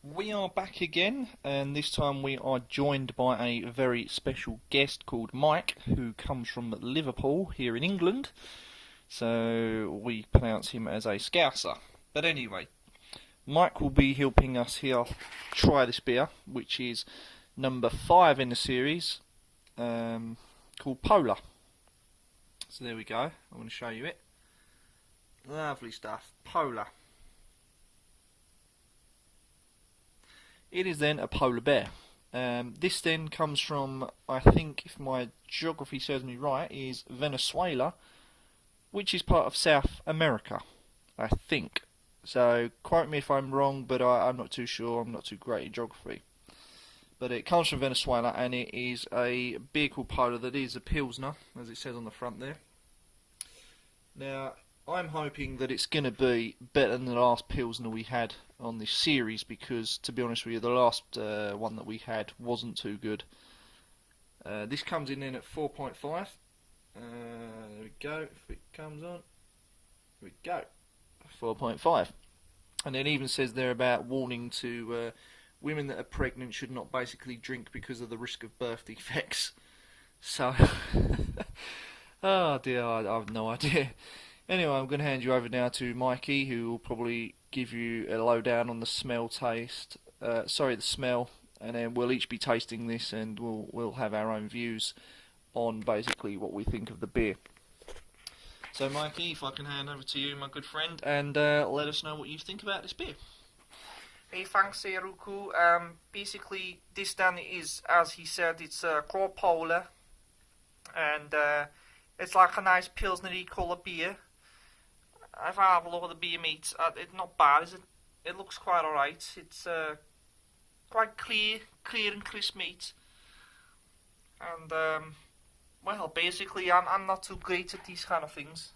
We are back again, and this time we are joined by a very special guest called Mike, who comes from Liverpool here in England. So we pronounce him as a Scouser. But anyway, Mike will be helping us here try this beer, which is number 5 in the series, called Polar. So there we go. I want to show you it. Lovely stuff. Polar. It is then a polar bear. This then comes from, I think, if my geography serves me right, is Venezuela, which is part of South America, I think. So, quote me if I'm wrong, but I'm not too sure. I'm not too great in geography. But it comes from Venezuela, and it is a beer called Polar that is a Pilsner, as it says on the front there. Now, I'm hoping that it's going to be better than the last Pilsner we had on this series, because, to be honest with you, the last one that we had wasn't too good. This comes in then at 4.5. There we go. If it comes on. Here we go. 4.5. And it even says there about warning to women that are pregnant should not basically drink because of the risk of birth defects. So, oh dear, I have no idea. Anyway, I'm going to hand you over now to Mikey, who will probably give you a lowdown on the smell, the smell, and then we'll each be tasting this, and we'll have our own views on basically what we think of the beer. So, Mikey, if I can hand over to you, my good friend, and let us know what you think about this beer. Hey, thanks, Ruku. Basically, this then is, as he said, it's called Polar, and it's like a nice Pilsner-y colour beer. If I have a look at the beer, mate, it's not bad, is it? It looks quite alright. It's quite clear and crisp, mate. And, well, basically, I'm not too great at these kind of things.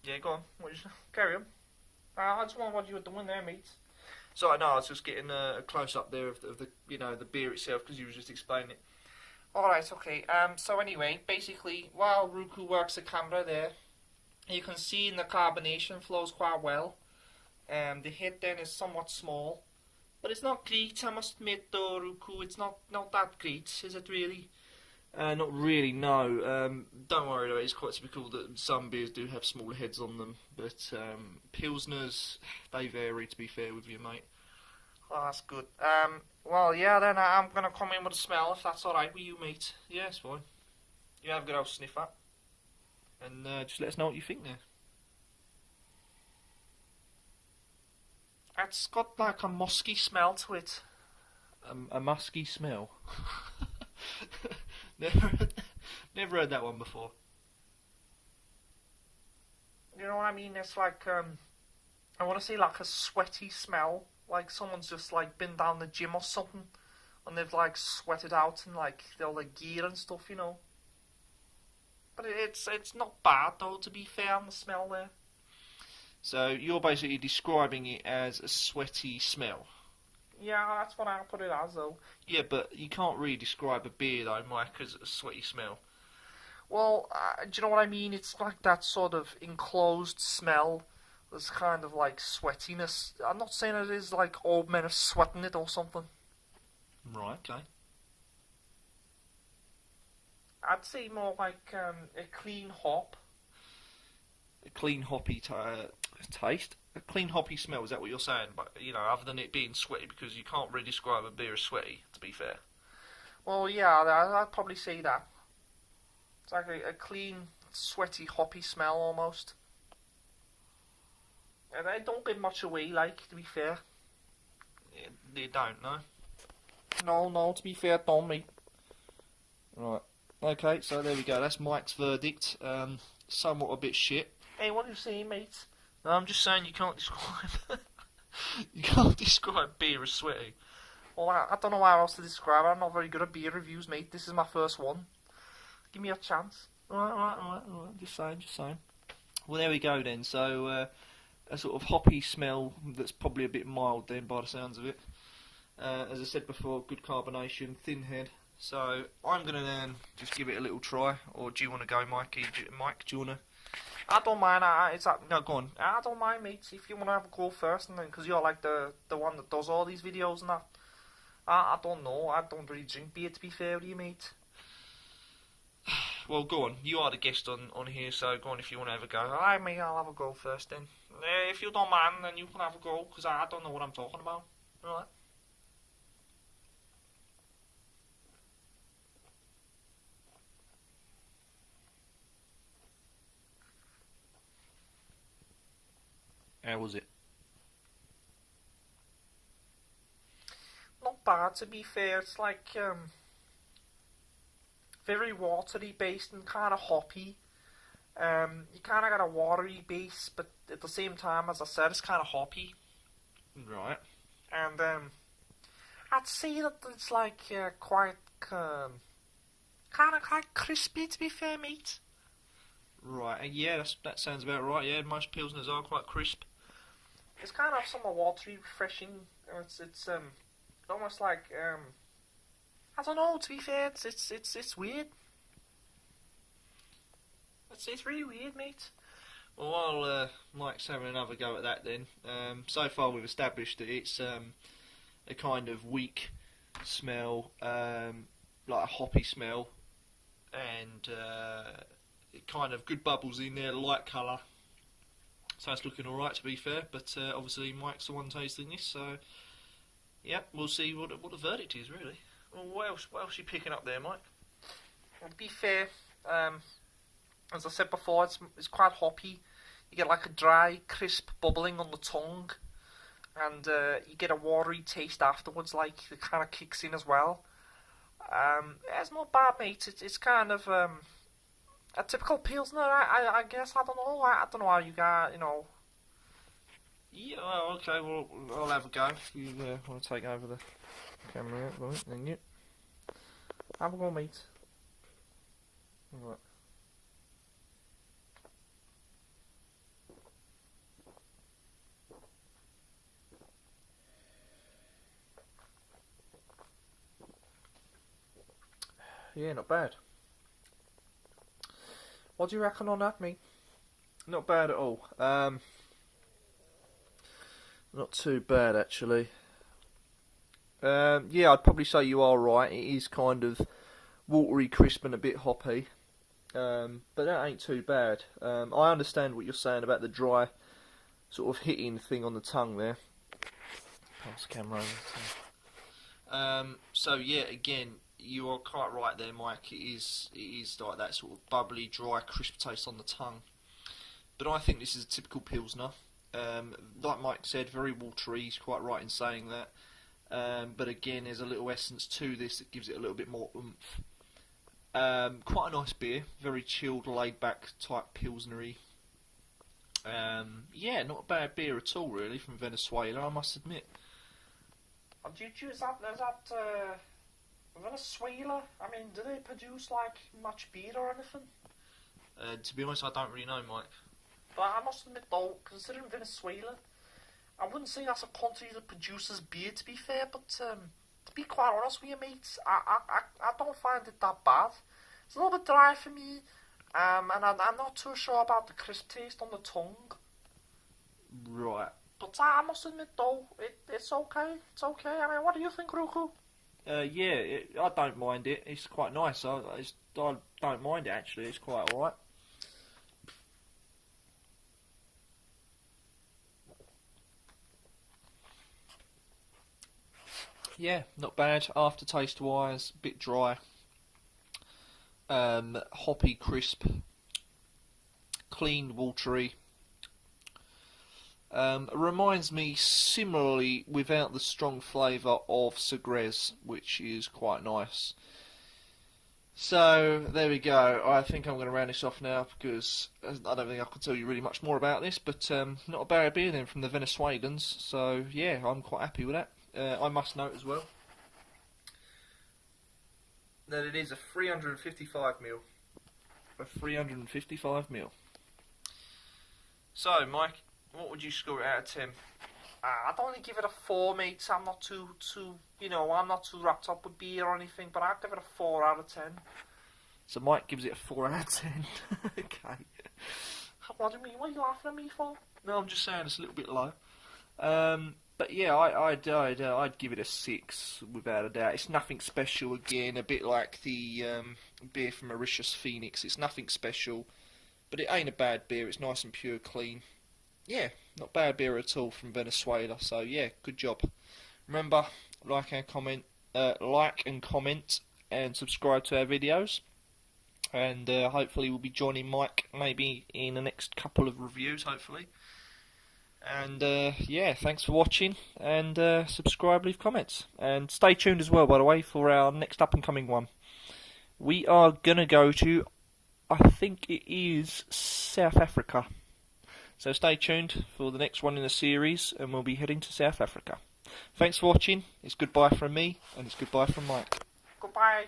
Yeah, go on. Carry on. I just wonder what you were doing there, mate. So I know I was just getting a close up there of the the beer itself, because you were just explaining it. Alright, okay. So anyway, basically, while Ruku works the camera there, you can see the carbonation flows quite well. The head then is somewhat small, but it's not great, I must admit though, Ruku. It's not that great, is it really? Not really, no. Don't worry though, it's quite typical that some beers do have smaller heads on them, but Pilsners, they vary, to be fair with you, mate. Oh, that's good. Well, yeah, then I'm going to come in with a smell, if that's alright with you, mate. Yeah, it's fine. You have a good old sniff up, and just let us know what you think there. It's got like a musky smell to it. A musky smell? Never heard that one before. You know what I mean? It's like, I want to say like a sweaty smell. Like someone's just like been down the gym or something, and they've like sweated out and like all their gear and stuff, you know. But it's not bad though, to be fair, on the smell there. So you're basically describing it as a sweaty smell. Yeah, that's what I put it as though. Yeah, but you can't really describe a beer though, Mike, as a sweaty smell. Well, do you know what I mean? It's like that sort of enclosed smell. There's kind of like sweatiness. I'm not saying it is like old men are sweating it or something. Right, okay. I'd say more like a clean hop. A clean hoppy taste? A clean hoppy smell, is that what you're saying? But, other than it being sweaty, because you can't really describe a beer as sweaty, to be fair. Well, yeah, I'd probably say that. It's like a clean, sweaty, hoppy smell almost. And they don't give much away, like, to be fair. Yeah, they don't, no? No, to be fair, don't, mate. Right. Okay, so there we go. That's Mike's verdict. Somewhat a bit shit. Hey, what are you saying, mate? No, I'm just saying you can't describe... you can't describe beer as sweaty. Well, I don't know how else to describe it. I'm not very good at beer reviews, mate. This is my first one. Give me a chance. Alright. Just saying. Well, there we go then. So, a sort of hoppy smell that's probably a bit mild then by the sounds of it. As I said before, good carbonation, thin head, So I'm gonna then just give it a little try, or do you want to go, Mikey? Mike, do you wanna? I don't mind. No, go on. I don't mind, mate. If you want to have a go first, and then because you're like the one that does all these videos and that. I don't know. I don't really drink beer, to be fair with you, mate. Well, go on. You are the guest on here, so go on if you want to have a go. Alright, mate. I'll have a go first then. If you don't mind, then you can have a go, because I don't know what I'm talking about. Alright. How was it? Not bad, to be fair. It's like very watery based and kind of hoppy. You kind of got a watery base, but at the same time, as I said, it's kind of hoppy. Right. And I'd say that it's like quite kind of crispy, to be fair, mate. Right. Yeah, that sounds about right. Yeah, most pilsners are quite crisp. It's kind of somewhat watery, refreshing. It's almost like I don't know. To be fair, it's weird. It's really weird, mate. Well, while Mike's having another go at that, then so far we've established that it's a kind of weak smell, like a hoppy smell, and kind of good bubbles in there, light colour. So it's looking alright, to be fair, but obviously Mike's the one tasting this, so yeah, we'll see what the verdict is, really. Well, what else are you picking up there, Mike? Well, to be fair, as I said before, it's quite hoppy. You get like a dry, crisp bubbling on the tongue, and you get a watery taste afterwards, like it kind of kicks in as well. It's not bad, mate. It's kind of a typical pilsner, I guess. I don't know. I don't know how you got, you know. Yeah, well, okay, well, I'll have a go. If you want to take over the camera, right, thank you. Have a go, mate. Right. Yeah, not bad. What do you reckon on that, mate? Not bad at all. Not too bad, actually. Yeah, I'd probably say you are right. It is kind of watery, crisp, and a bit hoppy. But that ain't too bad. I understand what you're saying about the dry sort of hitting thing on the tongue there. Pass the camera over. So yeah, again, you are quite right there, Mike. It is like that sort of bubbly, dry, crisp taste on the tongue. But I think this is a typical pilsner. Like Mike said, very watery. He's quite right in saying that. But again, there's a little essence to this that gives it a little bit more oomph. Quite a nice beer, very chilled, laid-back type pilsnery. Yeah, not a bad beer at all, really, from Venezuela, I must admit. Is that Venezuela? I mean, do they produce like much beer or anything? To be honest, I don't really know, Mike. But I must admit though, considering Venezuela, I wouldn't say that's a country that produces beer, to be fair, but to be quite honest with you, mates, I don't find it that bad. It's a little bit dry for me, and I'm not too sure about the crisp taste on the tongue. Right. But I must admit though, it's okay. It's okay. I mean, what do you think, Ruku? Yeah, I don't mind it. It's quite nice. I don't mind it, actually. It's quite alright. Yeah, not bad. Aftertaste wise, a bit dry. Hoppy, crisp, clean, watery. Reminds me similarly, without the strong flavour, of Segres, which is quite nice. So, there we go. I think I'm going to round this off now, because I don't think I can tell you really much more about this, but not a bad beer then from the Venezuelans, so yeah, I'm quite happy with that. I must note as well that it is a 355ml. A 355ml. So, Mike, what would you score it out of 10? I'd only give it a 4, mate. I'm not too, I'm not too wrapped up with beer or anything, but I'd give it a 4 out of 10. So Mike gives it a 4 out of 10. Okay. What do you mean? What are you laughing at me for? No, I'm just saying it's a little bit low. But yeah, I'd give it a 6 without a doubt. It's nothing special. Again, a bit like the beer from Mauritius Phoenix. It's nothing special, but it ain't a bad beer. It's nice and pure, clean. Yeah, not bad beer at all from Venezuela. So yeah, good job. Remember, like and comment, and subscribe to our videos. And hopefully we'll be joining Mike maybe in the next couple of reviews, hopefully. And yeah, thanks for watching, and subscribe, leave comments, and stay tuned as well, by the way, for our next up and coming one. We are gonna go to, I think it is South Africa. So stay tuned for the next one in the series, and we'll be heading to South Africa. Thanks for watching. It's goodbye from me, and it's goodbye from Mike. Goodbye.